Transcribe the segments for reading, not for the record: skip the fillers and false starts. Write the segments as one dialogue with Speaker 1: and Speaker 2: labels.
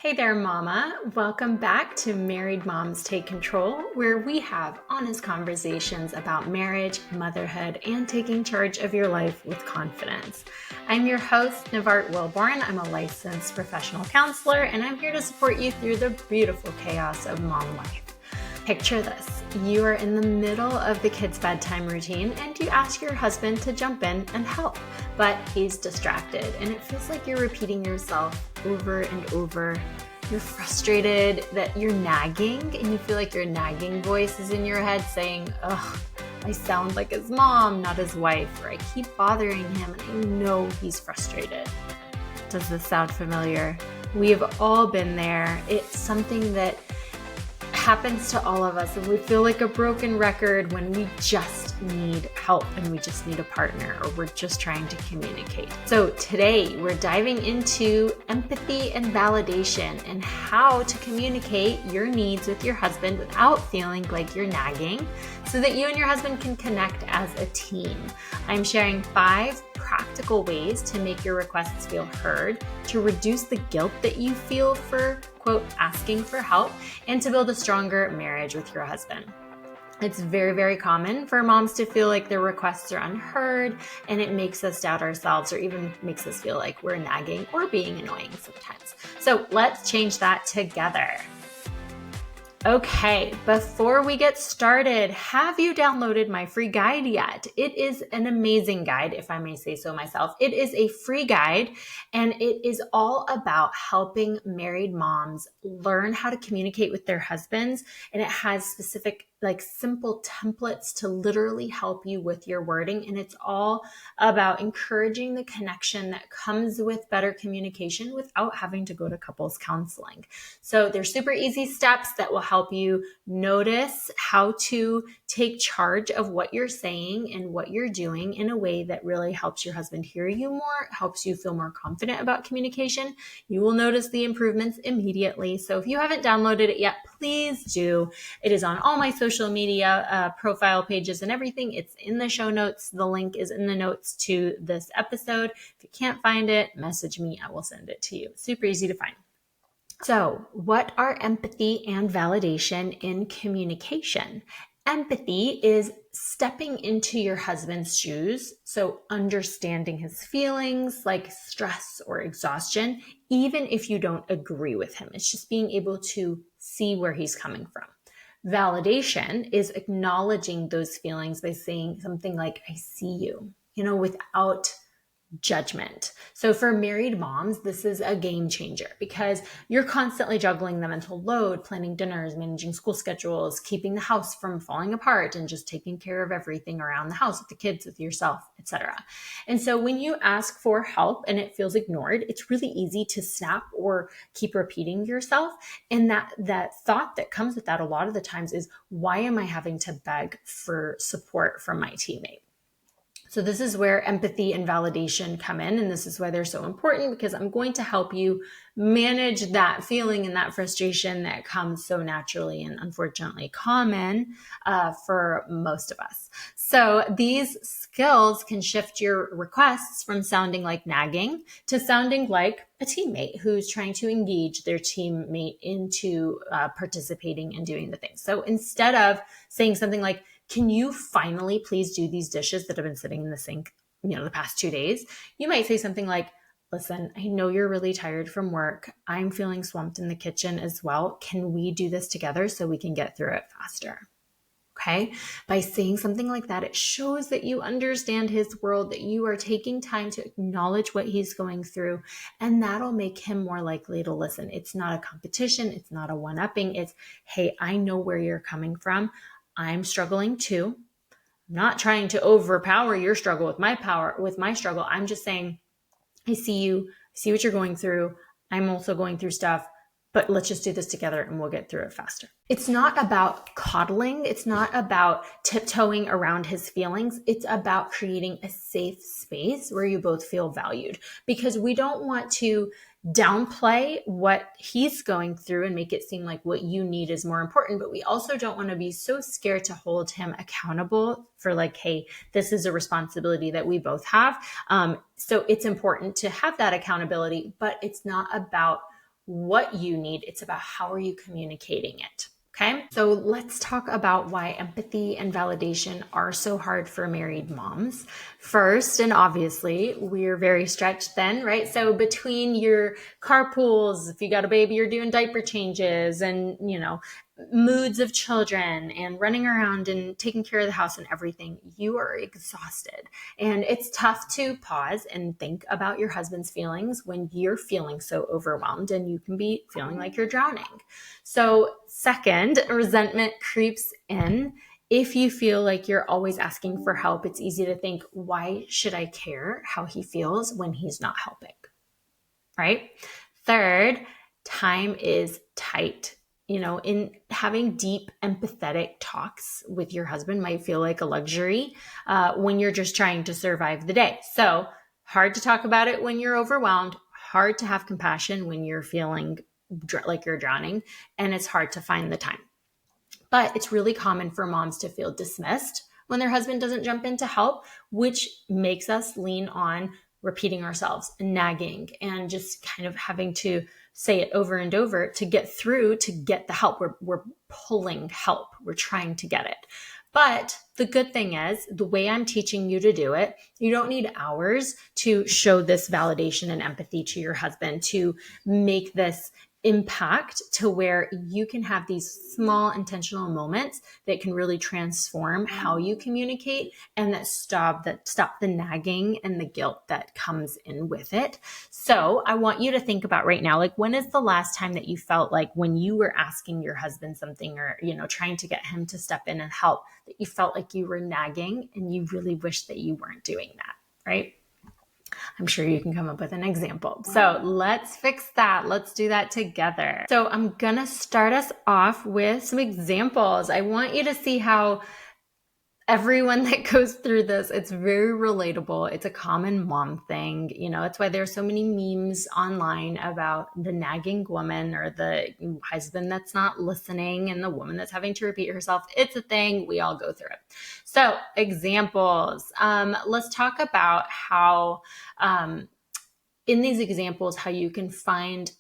Speaker 1: Hey there, Mama. Welcome back to Married Moms Take Control, where we have honest conversations about marriage, motherhood, and taking charge of your life with confidence. I'm your host, Nevart Willborn. I'm a licensed professional counselor, and I'm here to support you through the beautiful chaos of mom life. Picture this. You are in the middle of the kids' bedtime routine and you ask your husband to jump in and help, but he's distracted and it feels like you're repeating yourself over and over. You're frustrated that you're nagging and you feel like your nagging voice is in your head saying, ugh, I sound like his mom, not his wife, or I keep bothering him and I know he's frustrated. Does this sound familiar? We have all been there. It's something that happens to all of us, and we feel like a broken record when we just need help and we just need a partner or we're just trying to communicate. So today we're diving into empathy and validation and how to communicate your needs with your husband without feeling like you're nagging so that you and your husband can connect as a team. I'm sharing 5 practical ways to make your requests feel heard, to reduce the guilt that you feel for, quote, asking for help, and to build a stronger marriage with your husband. It's very, very common for moms to feel like their requests are unheard, and it makes us doubt ourselves or even makes us feel like we're nagging or being annoying sometimes. So let's change that together. Okay, before we get started, have you downloaded my free guide yet? It is an amazing guide, if I may say so myself. It is a free guide, and it is all about helping married moms learn how to communicate with their husbands, and it has specific simple templates to literally help you with your wording. And it's all about encouraging the connection that comes with better communication without having to go to couples counseling. So there's super easy steps that will help you notice how to take charge of what you're saying and what you're doing in a way that really helps your husband hear you more, helps you feel more confident about communication. You will notice the improvements immediately. So if you haven't downloaded it yet, please do. It is on all my social media profile pages and everything. It's in the show notes. The link is in the notes to this episode. If you can't find it, message me. I will send it to you. Super easy to find. So, what are empathy and validation in communication? Empathy is stepping into your husband's shoes, so understanding his feelings like stress or exhaustion, even if you don't agree with him. It's just being able to see where he's coming from. Validation is acknowledging those feelings by saying something like, I see you, without judgment. So for married moms, this is a game changer because you're constantly juggling the mental load, planning dinners, managing school schedules, keeping the house from falling apart, and just taking care of everything around the house with the kids, with yourself, etc. And so when you ask for help and it feels ignored, it's really easy to snap or keep repeating yourself. And that thought that comes with that a lot of the times is, why am I having to beg for support from my teammate? So this is where empathy and validation come in. And this is why they're so important, because I'm going to help you manage that feeling and that frustration that comes so naturally and unfortunately common for most of us. So these skills can shift your requests from sounding like nagging to sounding like a teammate who's trying to engage their teammate into participating and doing the things. So instead of saying something like, can you finally please do these dishes that have been sitting in the sink, the past 2 days? You might say something like, listen, I know you're really tired from work. I'm feeling swamped in the kitchen as well. Can we do this together so we can get through it faster? Okay. By saying something like that, it shows that you understand his world, that you are taking time to acknowledge what he's going through, and that'll make him more likely to listen. It's not a competition. It's not a one-upping. It's, hey, I know where you're coming from. I'm struggling too. I'm not trying to overpower your struggle with my struggle. I'm just saying, I see you, I see what you're going through. I'm also going through stuff, but let's just do this together and we'll get through it faster. It's not about coddling. It's not about tiptoeing around his feelings. It's about creating a safe space where you both feel valued, because we don't want to downplay what he's going through and make it seem like what you need is more important. But we also don't want to be so scared to hold him accountable for hey, this is a responsibility that we both have. So it's important to have that accountability, but it's not about what you need. It's about how are you communicating it. Okay, so let's talk about why empathy and validation are so hard for married moms. First, and obviously, we're very stretched thin, right? So between your carpools, if you got a baby, you're doing diaper changes and, moods of children and running around and taking care of the house and everything, you are exhausted. And it's tough to pause and think about your husband's feelings when you're feeling so overwhelmed and you can be feeling like you're drowning. So second, resentment creeps in. If you feel like you're always asking for help, it's easy to think, why should I care how he feels when he's not helping? Right? Third, time is tight. In having deep, empathetic talks with your husband might feel like a luxury when you're just trying to survive the day. So hard to talk about it when you're overwhelmed, hard to have compassion when you're feeling like you're drowning, and it's hard to find the time. But it's really common for moms to feel dismissed when their husband doesn't jump in to help, which makes us lean on repeating ourselves and nagging and just kind of having to say it over and over to get through, to get the help. We're pulling help. We're trying to get it. But the good thing is, the way I'm teaching you to do it, you don't need hours to show this validation and empathy to your husband, to make this impact to where you can have these small intentional moments that can really transform how you communicate and that stop the nagging and the guilt that comes in with it. So I want you to think about right now, like, when is the last time that you felt like when you were asking your husband something or, trying to get him to step in and help, that you felt like you were nagging and you really wish that you weren't doing that, right? I'm sure you can come up with an example. So let's fix that. Let's do that together. So I'm going to start us off with some examples. I want you to see how everyone that goes through this, it's very relatable. It's a common mom thing. It's why there's so many memes online about the nagging woman or the husband that's not listening and the woman that's having to repeat herself. It's a thing. We all go through it. So examples. Let's talk about how, in these examples, how you can find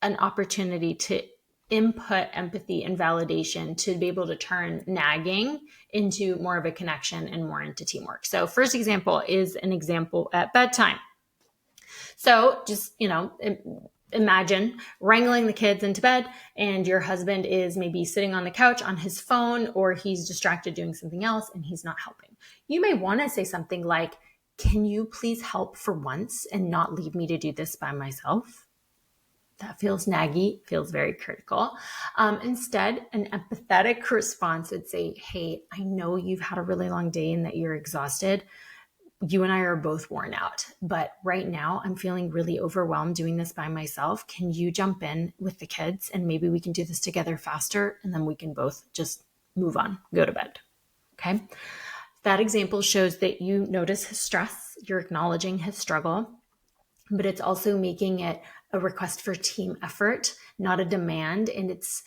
Speaker 1: an opportunity to input empathy and validation to be able to turn nagging into more of a connection and more into teamwork. So first example is an example at bedtime. So just, imagine wrangling the kids into bed and your husband is maybe sitting on the couch on his phone or he's distracted doing something else and he's not helping. You may want to say something like, can you please help for once and not leave me to do this by myself? That feels naggy, feels very critical. Instead, an empathetic response would say, hey, I know you've had a really long day and that you're exhausted. You and I are both worn out, but right now I'm feeling really overwhelmed doing this by myself. Can you jump in with the kids and maybe we can do this together faster and then we can both just move on, go to bed. Okay. That example shows that you notice his stress, you're acknowledging his struggle, but it's also making it a request for team effort, not a demand. And it's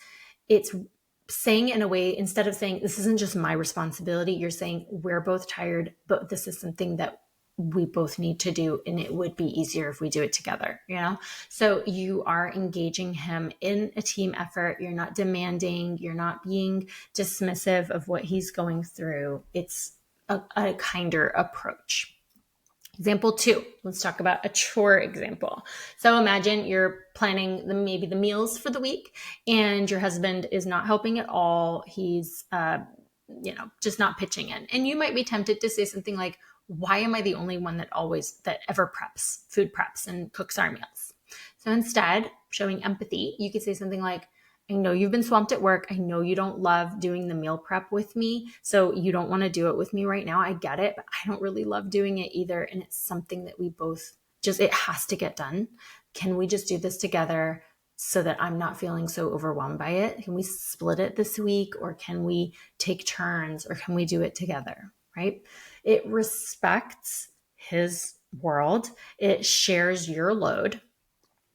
Speaker 1: saying it in a way, instead of saying, this isn't just my responsibility, you're saying, we're both tired, but this is something that we both need to do. And it would be easier if we do it together, So you are engaging him in a team effort. You're not demanding, you're not being dismissive of what he's going through. It's a kinder approach. Example 2, let's talk about a chore example. So imagine you're planning maybe the meals for the week and your husband is not helping at all. He's, just not pitching in. And you might be tempted to say something like, why am I the only one that ever food preps and cooks our meals? So instead, showing empathy, you could say something like, I know you've been swamped at work. I know you don't love doing the meal prep with me, so you don't want to do it with me right now. I get it, but I don't really love doing it either. And it's something that we both it has to get done. Can we just do this together so that I'm not feeling so overwhelmed by it? Can we split it this week, or can we take turns, or can we do it together, right? It respects his world. It shares your load,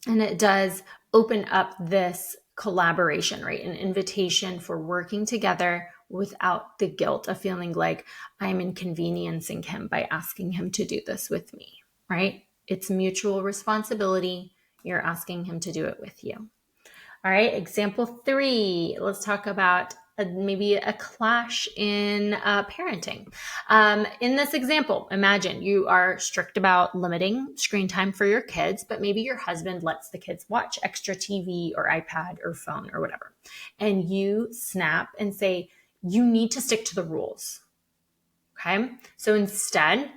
Speaker 1: and it does open up this collaboration, right? An invitation for working together without the guilt of feeling like I'm inconveniencing him by asking him to do this with me, right? It's mutual responsibility. You're asking him to do it with you. All right, example 3. Let's talk about maybe a clash in parenting. In this example, imagine you are strict about limiting screen time for your kids, but maybe your husband lets the kids watch extra TV or iPad or phone or whatever. And you snap and say, you need to stick to the rules. Okay, so instead,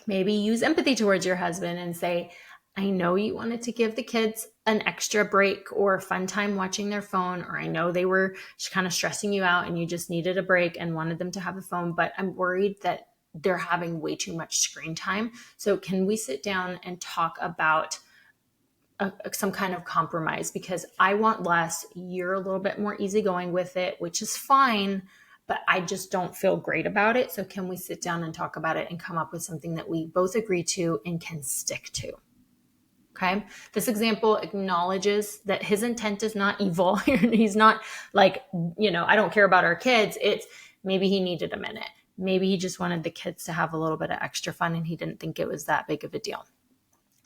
Speaker 1: maybe use empathy towards your husband and say, I know you wanted to give the kids an extra break or fun time watching their phone, or I know they were kind of stressing you out and you just needed a break and wanted them to have a phone, but I'm worried that they're having way too much screen time. So can we sit down and talk about some kind of compromise? Because I want less. You're a little bit more easygoing with it, which is fine, but I just don't feel great about it. So can we sit down and talk about it and come up with something that we both agree to and can stick to? Okay. This example acknowledges that his intent is not evil. He's not like, I don't care about our kids. It's maybe he needed a minute. Maybe he just wanted the kids to have a little bit of extra fun and he didn't think it was that big of a deal.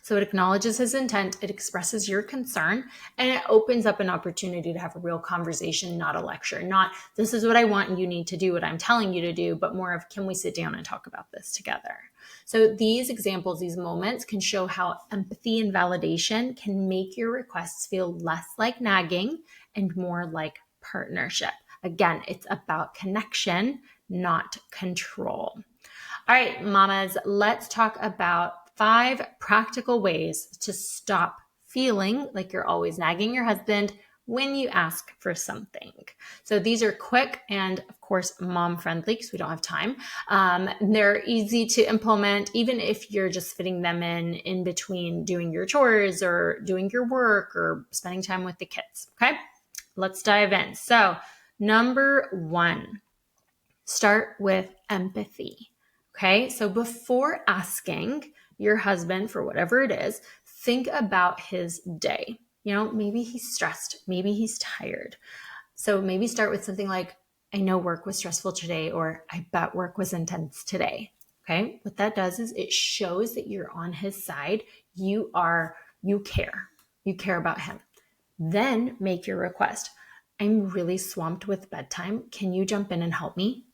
Speaker 1: So it acknowledges his intent, it expresses your concern, and it opens up an opportunity to have a real conversation, not a lecture. Not, this is what I want and you need to do what I'm telling you to do, but more of, can we sit down and talk about this together? So these examples, these moments can show how empathy and validation can make your requests feel less like nagging and more like partnership. Again, it's about connection, not control. All right, mamas, let's talk about 5 practical ways to stop feeling like you're always nagging your husband when you ask for something. So these are quick and, of course, mom-friendly because we don't have time. They're easy to implement, even if you're just fitting them in between doing your chores or doing your work or spending time with the kids. Okay, let's dive in. So number 1, start with empathy. Okay, so before asking your husband for whatever it is, think about his day. Maybe he's stressed, maybe he's tired. So maybe start with something like, I know work was stressful today, or I bet work was intense today. Okay, what that does is it shows that you're on his side. You care about him. Then make your request. I'm really swamped with bedtime. Can you jump in and help me?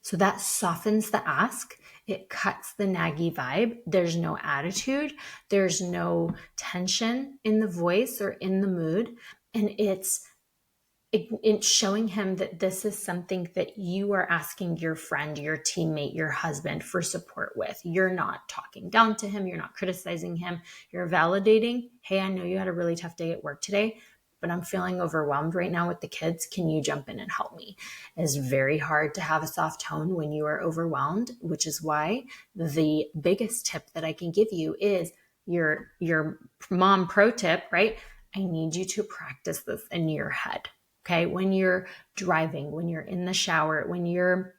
Speaker 1: So that softens the ask. It cuts the naggy vibe. There's no attitude. There's no tension in the voice or in the mood. And it's showing him that this is something that you are asking your friend, your teammate, your husband for support with. You're not talking down to him. You're not criticizing him. You're validating, hey, I know you had a really tough day at work today, but I'm feeling overwhelmed right now with the kids. Can you jump in and help me? It's very hard to have a soft tone when you are overwhelmed, which is why the biggest tip that I can give you is your mom pro tip, right? I need you to practice this in your head. Okay. When you're driving, when you're in the shower, when you're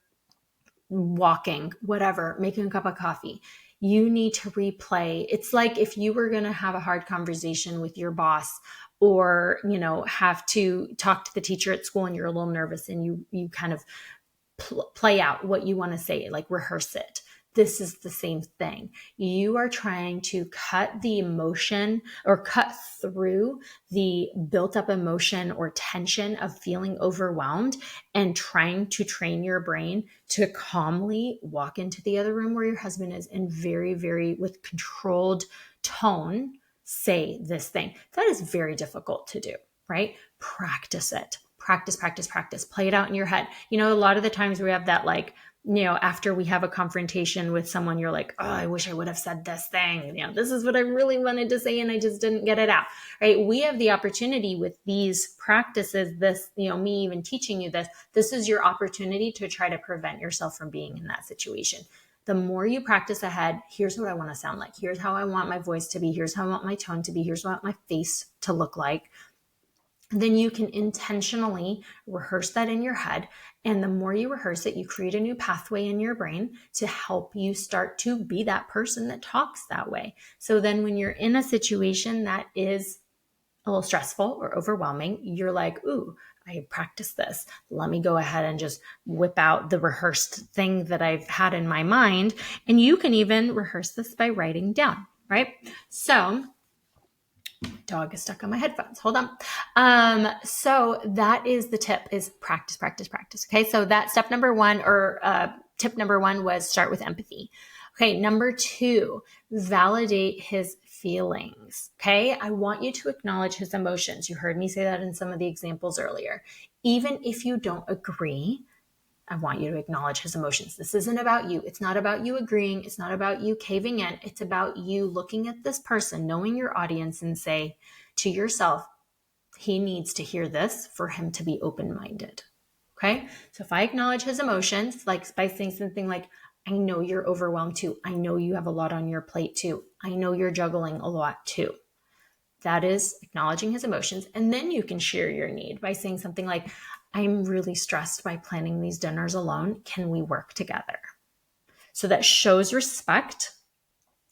Speaker 1: walking, whatever, making a cup of coffee, you need to replay. It's like if you were going to have a hard conversation with your boss or, have to talk to the teacher at school and you're a little nervous and you kind of play out what you want to say, like rehearse it. This is the same thing. You are trying to cut the emotion or cut through the built up emotion or tension of feeling overwhelmed and trying to train your brain to calmly walk into the other room where your husband is and very, very with controlled tone, say this thing. That is very difficult to do, right? Practice it. Practice. Play it out in your head. A lot of the times we have that after we have a confrontation with someone, you're like, oh, I wish I would have said this thing. This is what I really wanted to say and I just didn't get it out, right? We have the opportunity with these practices, me even teaching you this is your opportunity to try to prevent yourself from being in that situation. The more you practice ahead, here's what I want to sound like. Here's how I want my voice to be. Here's how I want my tone to be. Here's what I want my face to look like. Then you can intentionally rehearse that in your head. And the more you rehearse it, you create a new pathway in your brain to help you start to be that person that talks that way. So then when you're in a situation that is a little stressful or overwhelming, you're like, ooh, I practiced this. Let me go ahead and just whip out the rehearsed thing that I've had in my mind. And you can even rehearse this by writing down, right? So Dog is stuck on my headphones. Hold on. So that is the tip, is practice, practice, practice. Okay. So that step number one, or tip number one, was start with empathy. Okay. Number two, validate his feelings. Okay. I want you to acknowledge his emotions. You heard me say that in some of the examples earlier. Even if you don't agree, I want you to acknowledge his emotions. This isn't about you. It's not about you agreeing. It's not about you caving in. It's about you looking at this person, knowing your audience, and say to yourself, he needs to hear this for him to be open-minded. Okay. So if I acknowledge his emotions, like by saying something like, I know you're overwhelmed too. I know you have a lot on your plate too. I know you're juggling a lot too. That is acknowledging his emotions. And then you can share your need by saying something like, I'm really stressed by planning these dinners alone. Can we work together? So that shows respect.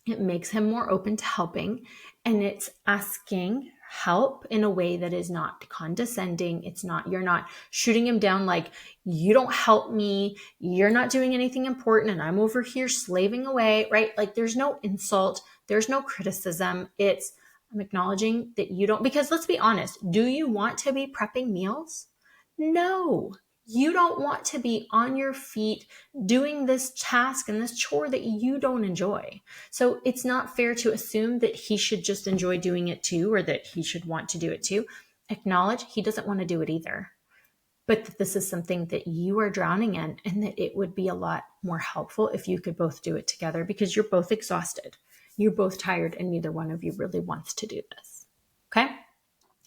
Speaker 1: It makes him more open to helping. And it's asking help in a way that is not condescending. It's not, you're not shooting him down like, you don't help me. You're not doing anything important. And I'm over here slaving away, right? Like there's no insult. There's no criticism. It's, I'm acknowledging that you don't, because let's be honest, do you want to be prepping meals? No, you don't want to be on your feet doing this task and this chore that you don't enjoy. So it's not fair to assume that he should just enjoy doing it too, or that he should want to do it too. Acknowledge he doesn't want to do it either, but that this is something that you are drowning in, and that it would be a lot more helpful if you could both do it together, because you're both exhausted. You're both tired, and neither one of you really wants to do this. Okay.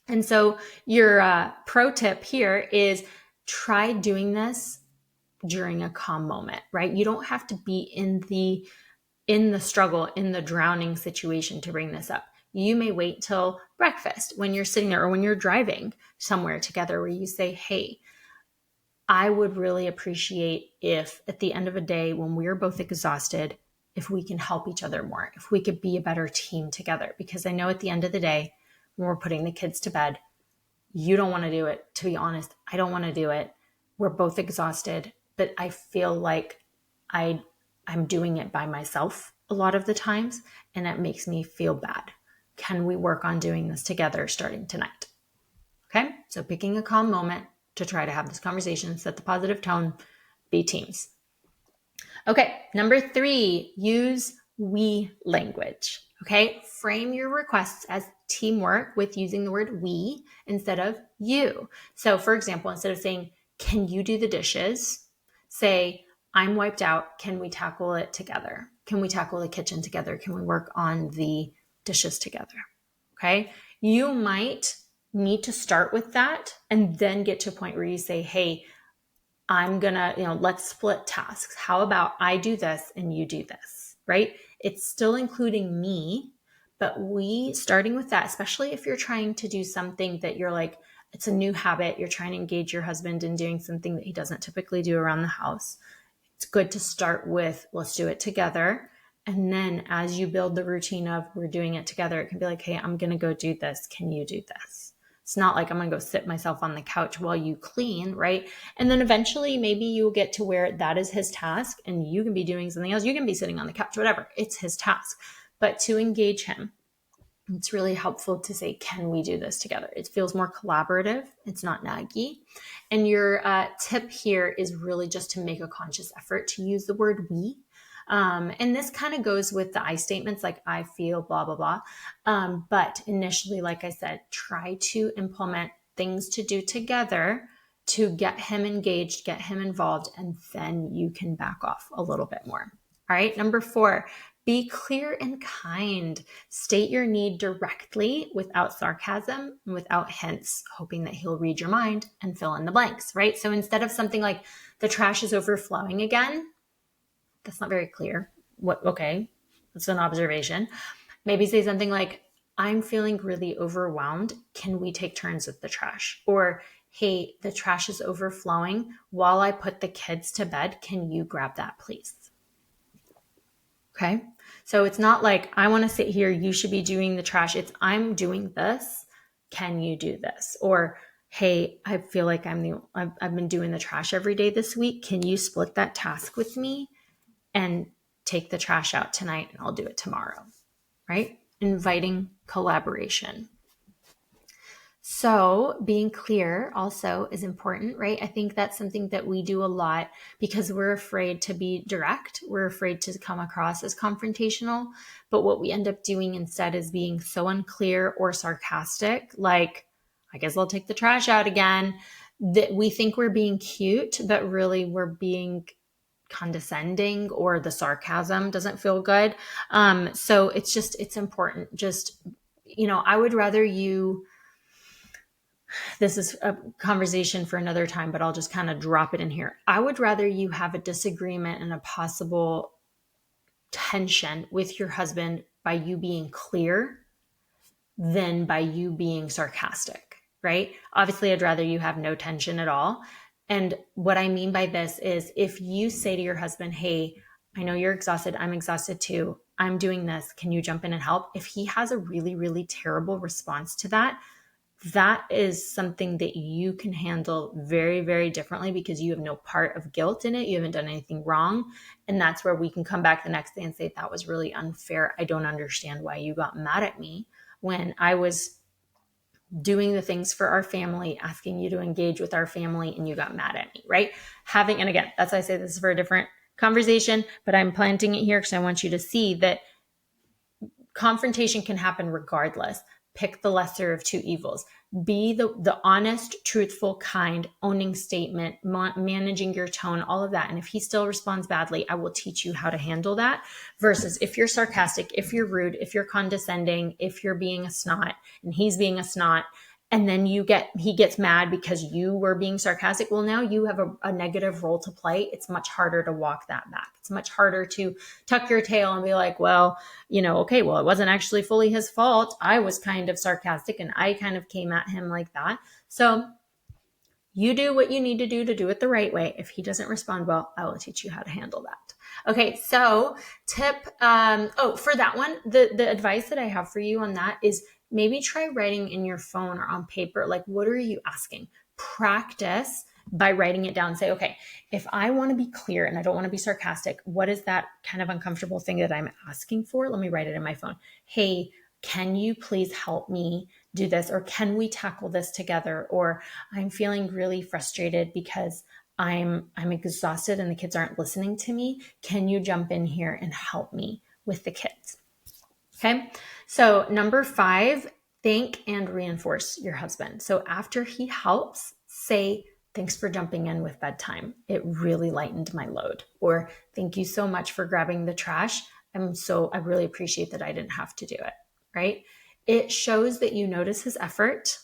Speaker 1: And so your pro tip here is try doing this during a calm moment, right? You don't have to be in the struggle, in the drowning situation to bring this up. You may wait till breakfast when you're sitting there, or when you're driving somewhere together, where you say, hey, I would really appreciate if at the end of a day when we're both exhausted, if we can help each other more, if we could be a better team together. Because I know at the end of the day, when we're putting the kids to bed, you don't want to do it. To be honest, I don't want to do it. We're both exhausted, but I feel like I'm doing it by myself a lot of the times, and it makes me feel bad. Can we work on doing this together starting tonight? Okay. So picking a calm moment to try to have this conversation, set the positive tone, be teams. Okay. Number 3, use we language. Okay. Frame your requests as teamwork with using the word we instead of you. So for example, instead of saying, can you do the dishes? Say, I'm wiped out. Can we tackle it together? Can we tackle the kitchen together? Can we work on the dishes together? Okay. You might need to start with that and then get to a point where you say, hey, I'm gonna, let's split tasks. How about I do this and you do this, right? It's still including me, but we starting with that, especially if you're trying to do something that you're like, it's a new habit. You're trying to engage your husband in doing something that he doesn't typically do around the house. It's good to start with, let's do it together. And then as you build the routine of we're doing it together, it can be like, hey, I'm going to go do this. Can you do this? It's not like I'm going to go sit myself on the couch while you clean, right? And then eventually maybe you'll get to where that is his task and you can be doing something else. You can be sitting on the couch, whatever. It's his task. But to engage him, it's really helpful to say, can we do this together? It feels more collaborative. It's not naggy. And your tip here is really just to make a conscious effort to use the word we. And this kind of goes with the I statements like I feel, blah, blah, blah. But initially, like I said, try to implement things to do together to get him engaged, get him involved, and then you can back off a little bit more. All right. Number 4, be clear and kind. State your need directly without sarcasm and without hints, hoping that he'll read your mind and fill in the blanks, right? So instead of something like the trash is overflowing again, that's not very clear. Okay, that's an observation. Maybe say something like, I'm feeling really overwhelmed. Can we take turns with the trash? Or, hey, the trash is overflowing. While I put the kids to bed, can you grab that, please? Okay. So it's not like I want to sit here, you should be doing the trash. It's I'm doing this. Can you do this? Or, hey, I feel like I've been doing the trash every day this week. Can you split that task with me and take the trash out tonight and I'll do it tomorrow, right? Inviting collaboration. So being clear also is important, right? I think that's something that we do a lot because we're afraid to be direct. We're afraid to come across as confrontational. But what we end up doing instead is being so unclear or sarcastic, like, I guess I'll take the trash out again, that we think we're being cute, but really we're being condescending, or the sarcasm doesn't feel good. So it's important. Just, I would rather you, this is a conversation for another time, but I'll just kind of drop it in here. I would rather you have a disagreement and a possible tension with your husband by you being clear than by you being sarcastic, right? Obviously, I'd rather you have no tension at all. And what I mean by this is if you say to your husband, hey, I know you're exhausted. I'm exhausted too. I'm doing this. Can you jump in and help? If he has a really, really terrible response to that, that is something that you can handle very, very differently because you have no part of guilt in it. You haven't done anything wrong. And that's where we can come back the next day and say, that was really unfair. I don't understand why you got mad at me when I was doing the things for our family, asking you to engage with our family, and you got mad at me, right? And again, that's why I say this is for a different conversation, but I'm planting it here because I want you to see that confrontation can happen regardless. Pick the lesser of two evils. Be the honest, truthful, kind, owning statement, managing your tone, all of that. And if he still responds badly, I will teach you how to handle that. Versus if you're sarcastic, if you're rude, if you're condescending, if you're being a snot and he's being a snot, and then he gets mad because you were being sarcastic. Well, now you have a negative role to play. It's much harder to walk that back. It's much harder to tuck your tail and be like, well, okay, well, it wasn't actually fully his fault. I was kind of sarcastic and I kind of came at him like that. So you do what you need to do it the right way. If he doesn't respond well, I will teach you how to handle that. Okay, so tip, for that one, the advice that I have for you on that is maybe try writing in your phone or on paper, like, what are you asking? Practice by writing it down. Say, okay, if I want to be clear and I don't want to be sarcastic, what is that kind of uncomfortable thing that I'm asking for? Let me write it in my phone. Hey, can you please help me do this? Or can we tackle this together? Or I'm feeling really frustrated because I'm exhausted and the kids aren't listening to me. Can you jump in here and help me with the kids? Okay. So 5, thank and reinforce your husband. So after he helps, say, thanks for jumping in with bedtime. It really lightened my load. Or thank you so much for grabbing the trash. I really appreciate that I didn't have to do it. Right. It shows that you notice his effort.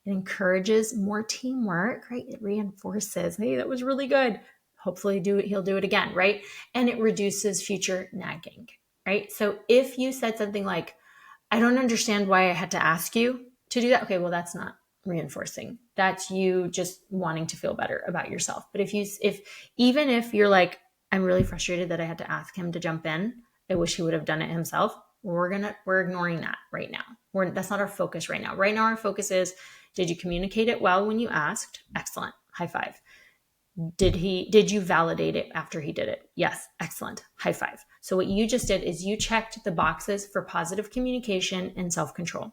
Speaker 1: It encourages more teamwork, right? It reinforces, hey, that was really good. Hopefully he'll do it again, right? And it reduces future nagging, right? So if you said something like, I don't understand why I had to ask you to do that. Okay, well, that's not reinforcing. That's you just wanting to feel better about yourself. But even if you're like, I'm really frustrated that I had to ask him to jump in, I wish he would have done it himself. We're ignoring that right now. That's not our focus right now. Right now, our focus is, did you communicate it well when you asked? Excellent. High five. Did you validate it after he did it? Yes. Excellent. High five. So what you just did is you checked the boxes for positive communication and self-control.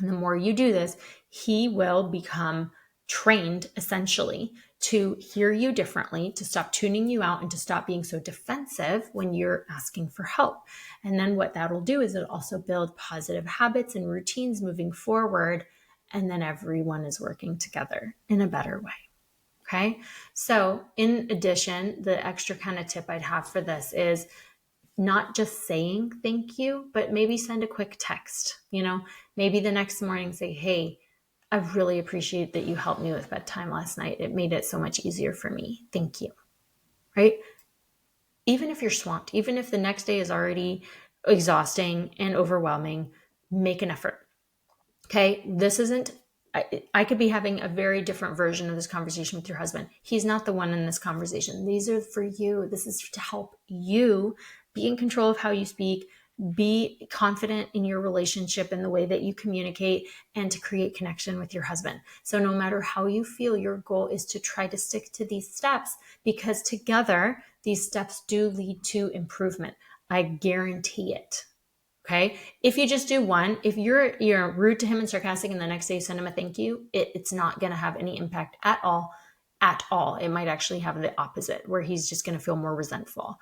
Speaker 1: And the more you do this, he will become trained essentially to hear you differently, to stop tuning you out, and to stop being so defensive when you're asking for help. And then what that'll do is it'll also build positive habits and routines moving forward. And then everyone is working together in a better way. Okay. So in addition, the extra kind of tip I'd have for this is not just saying thank you, but maybe send a quick text. Maybe the next morning say, hey, I really appreciate that you helped me with bedtime last night. It made it so much easier for me. Thank you. Right? Even if you're swamped, even if the next day is already exhausting and overwhelming, make an effort. Okay. I could be having a very different version of this conversation with your husband. He's not the one in this conversation. These are for you. This is to help you be in control of how you speak, be confident in your relationship and the way that you communicate, and to create connection with your husband. So no matter how you feel, your goal is to try to stick to these steps, because together these steps do lead to improvement. I guarantee it. Okay. If you just do one, if you're rude to him and sarcastic and the next day you send him a thank you, it's not going to have any impact at all. At all. It might actually have the opposite, where he's just going to feel more resentful.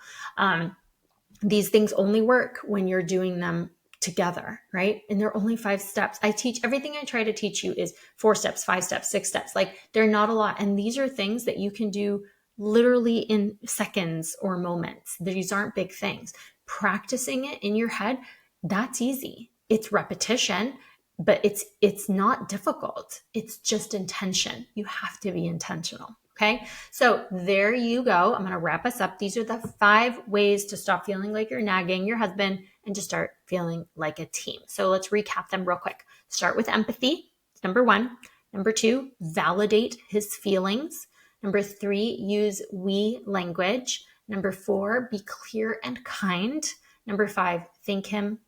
Speaker 1: These things only work when you're doing them together, right? And they're only 5 steps. Everything I try to teach you is 4 steps, 5 steps, 6 steps. Like, they're not a lot. And these are things that you can do literally in seconds or moments. These aren't big things. Practicing it in your head, that's easy. It's repetition, but it's not difficult. It's just intention. You have to be intentional. Okay. So there you go. I'm going to wrap us up. These are the 5 ways to stop feeling like you're nagging your husband and to start feeling like a team. So let's recap them real quick. Start with empathy. Number 1. Number 2, validate his feelings. Number 3, use we language. Number 4, be clear and kind. Number 5, thank him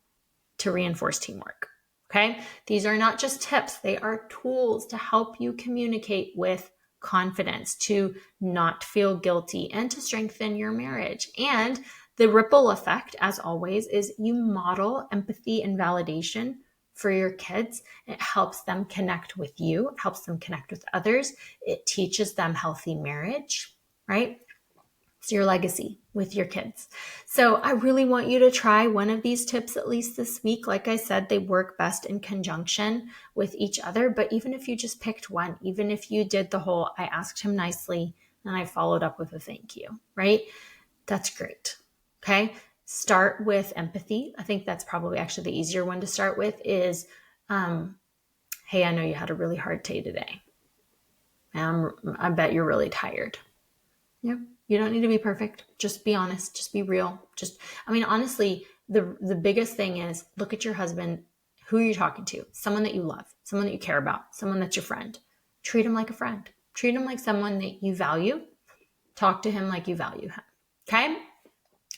Speaker 1: to reinforce teamwork. Okay. These are not just tips. They are tools to help you communicate with confidence, to not feel guilty, and to strengthen your marriage. And the ripple effect, as always, is you model empathy and validation for your kids. It helps them connect with you. It helps them connect with others. It teaches them healthy marriage, right? It's your legacy with your kids. So I really want you to try one of these tips at least this week. Like I said, they work best in conjunction with each other. But even if you just picked one, even if you did the whole, I asked him nicely and I followed up with a thank you, right? That's great. Okay. Start with empathy. I think that's probably actually the easier one to start with is, hey, I know you had a really hard day today. I bet you're really tired. Yeah. You don't need to be perfect. Just be honest. Just be real. Honestly, the biggest thing is look at your husband. Who are you talking to? Someone that you love, someone that you care about, someone that's your friend. Treat him like a friend. Treat him like someone that you value. Talk to him like you value him. Okay?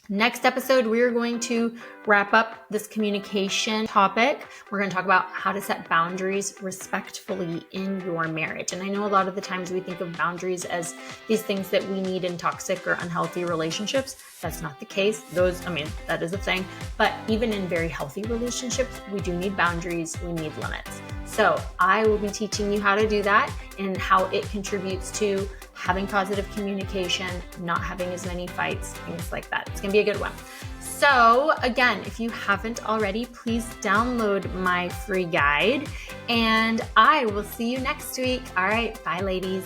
Speaker 1: Next episode, we're going to wrap up this communication topic. We're going to talk about how to set boundaries respectfully in your marriage. And I know a lot of the times we think of boundaries as these things that we need in toxic or unhealthy relationships. That's not the case. That is a thing. But even in very healthy relationships, we do need boundaries. We need limits. So I will be teaching you how to do that and how it contributes to having positive communication, not having as many fights, things like that. It's going to be a good one. So again, if you haven't already, please download my free guide and I will see you next week. All right. Bye, ladies.